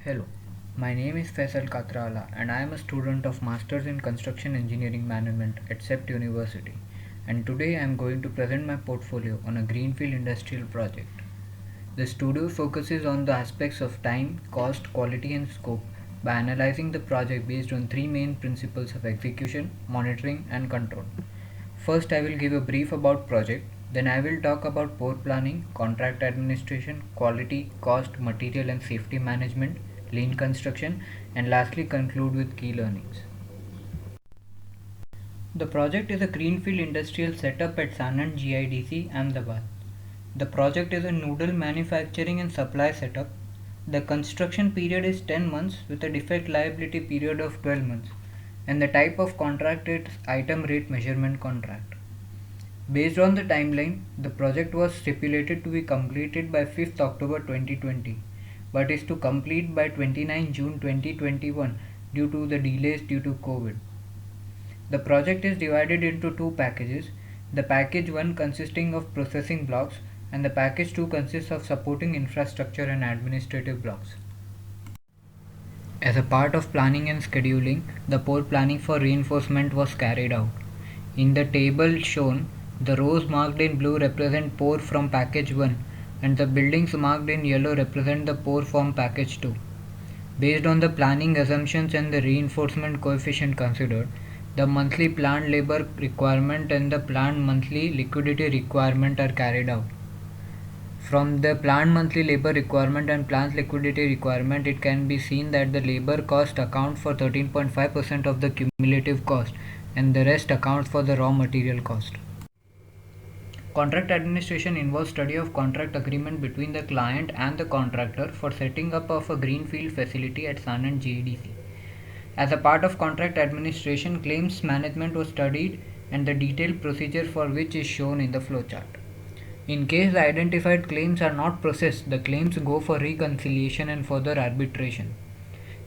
Hello, my name is Faisal Katrala and I am a student of Masters in Construction Engineering Management at CEPT University, and today I am going to present my portfolio on a greenfield industrial project. The studio focuses on the aspects of time, cost, quality and scope by analyzing the project based on three main principles of execution, monitoring and control. First, I will give a brief about project, then I will talk about port planning, contract administration, quality, cost, material and safety management, lean construction, and lastly conclude with key learnings. The project is a greenfield industrial setup at Sanand GIDC, Ahmedabad. The project is a noodle manufacturing and supply setup. The construction period is 10 months with a defect liability period of 12 months, and the type of contract is item rate measurement contract. Based on the timeline, the project was stipulated to be completed by 5th October 2020, but is to complete by 29 June 2021 due to the delays due to COVID. The project is divided into two packages, the package 1 consisting of processing blocks and the package 2 consists of supporting infrastructure and administrative blocks. As a part of planning and scheduling, the port planning for reinforcement was carried out. In the table shown, the rows marked in blue represent pour from package 1 and the buildings marked in yellow represent the pour from package 2. Based on the planning assumptions and the reinforcement coefficient considered, the monthly planned labor requirement and the planned monthly liquidity requirement are carried out. From the planned monthly labor requirement and planned liquidity requirement, it can be seen that the labor cost accounts for 13.5% of the cumulative cost and the rest accounts for the raw material cost. Contract administration involves study of contract agreement between the client and the contractor for setting up of a greenfield facility at Sanand GEDC. As a part of contract administration, claims management was studied and the detailed procedure for which is shown in the flowchart. In case the identified claims are not processed, the claims go for reconciliation and further arbitration.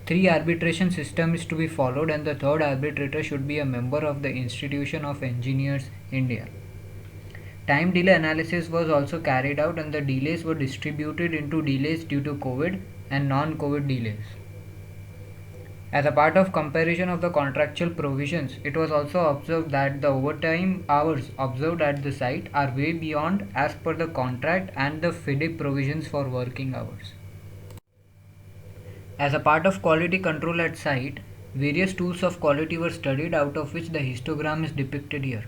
3 arbitration system is to be followed and the third arbitrator should be a member of the Institution of Engineers, India. Time delay analysis was also carried out and the delays were distributed into delays due to COVID and non-COVID delays. As a part of comparison of the contractual provisions, it was also observed that the overtime hours observed at the site are way beyond as per the contract and the FIDIC provisions for working hours. As a part of quality control at site, various tools of quality were studied, out of which the histogram is depicted here.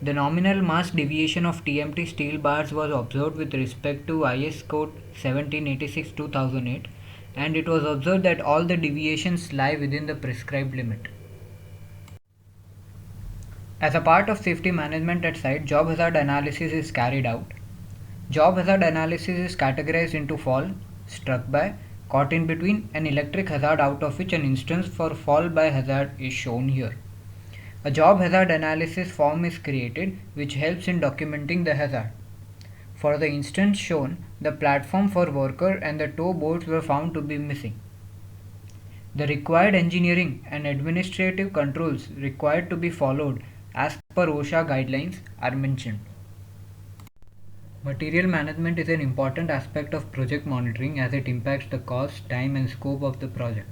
The nominal mass deviation of TMT steel bars was observed with respect to IS code 1786-2008 and it was observed that all the deviations lie within the prescribed limit. As a part of safety management at site, job hazard analysis is carried out. Job hazard analysis is categorized into fall, struck by, caught in between and electric hazard, out of which an instance for fall by hazard is shown here. A job hazard analysis form is created which helps in documenting the hazard. For the instance shown, the platform for worker and the toe boards were found to be missing. The required engineering and administrative controls required to be followed as per OSHA guidelines are mentioned. Material management is an important aspect of project monitoring as it impacts the cost, time and scope of the project.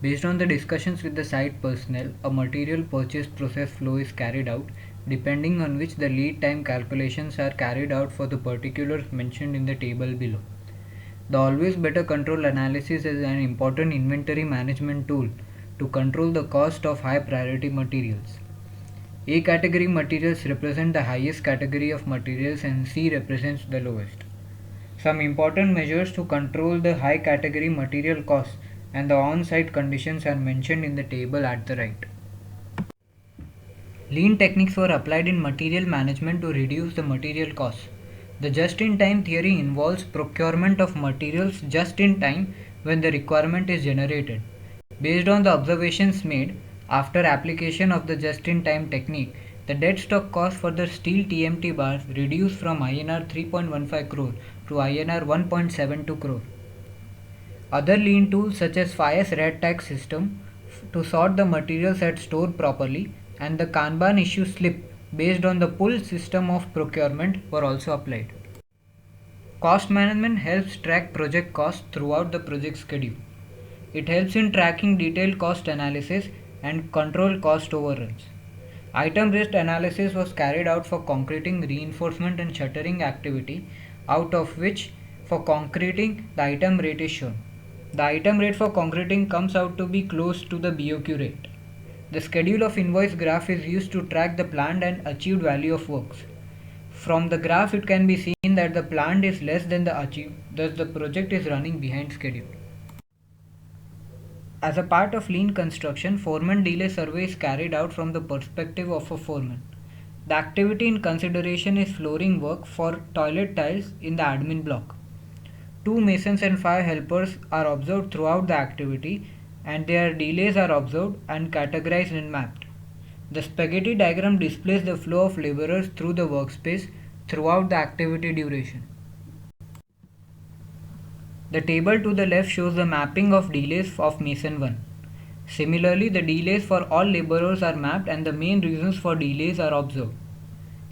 Based on the discussions with the site personnel, a material purchase process flow is carried out, depending on which the lead time calculations are carried out for the particulars mentioned in the table below. The always better control analysis is an important inventory management tool to control the cost of high priority materials. A category materials represent the highest category of materials and C represents the lowest. Some important measures to control the high category material costs and the on-site conditions are mentioned in the table at the right. Lean techniques were applied in material management to reduce the material costs. The just-in-time theory involves procurement of materials just in time when the requirement is generated. Based on the observations made, after application of the just-in-time technique, the dead stock cost for the steel TMT bars reduced from INR 3.15 crore to INR 1.72 crore. Other lean tools such as FIAS red tag system to sort the materials at store properly and the Kanban issue slip based on the pull system of procurement were also applied. Cost management helps track project costs throughout the project schedule. It helps in tracking detailed cost analysis and control cost overruns. Item risk analysis was carried out for concreting, reinforcement and shuttering activity, out of which for concreting the item rate is shown. The item rate for concreting comes out to be close to the BOQ rate. The schedule of invoice graph is used to track the planned and achieved value of works. From the graph it can be seen that the planned is less than the achieved, thus the project is running behind schedule. As a part of lean construction, foreman delay survey is carried out from the perspective of a foreman. The activity in consideration is flooring work for toilet tiles in the admin block. 2 masons and 5 helpers are observed throughout the activity and their delays are observed and categorized and mapped. The spaghetti diagram displays the flow of laborers through the workspace throughout the activity duration. The table to the left shows the mapping of delays of Mason 1. Similarly, the delays for all laborers are mapped and the main reasons for delays are observed.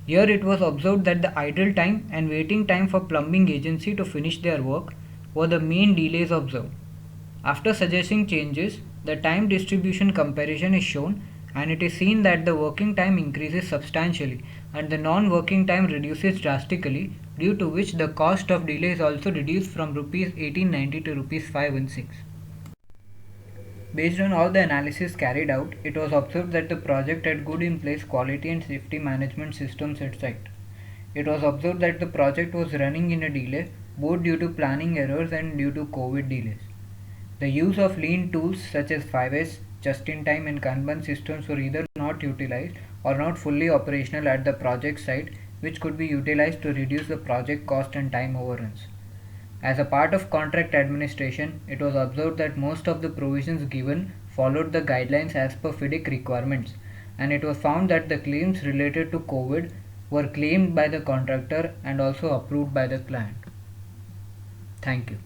Here it was observed that the idle time and waiting time for plumbing agency to finish their work were the main delays observed. After suggesting changes, the time distribution comparison is shown and it is seen that the working time increases substantially and the non-working time reduces drastically, due to which the cost of delay is also reduced from Rs 1890 to Rs 516. Based on all the analysis carried out, it was observed that the project had good in place quality and safety management systems at site. It was observed that the project was running in a delay both due to planning errors and due to COVID delays. The use of lean tools such as 5S, just-in-time and Kanban systems were either not utilized or not fully operational at the project site, which could be utilized to reduce the project cost and time overruns. As a part of contract administration, it was observed that most of the provisions given followed the guidelines as per FIDIC requirements, and it was found that the claims related to COVID were claimed by the contractor and also approved by the client. Thank you.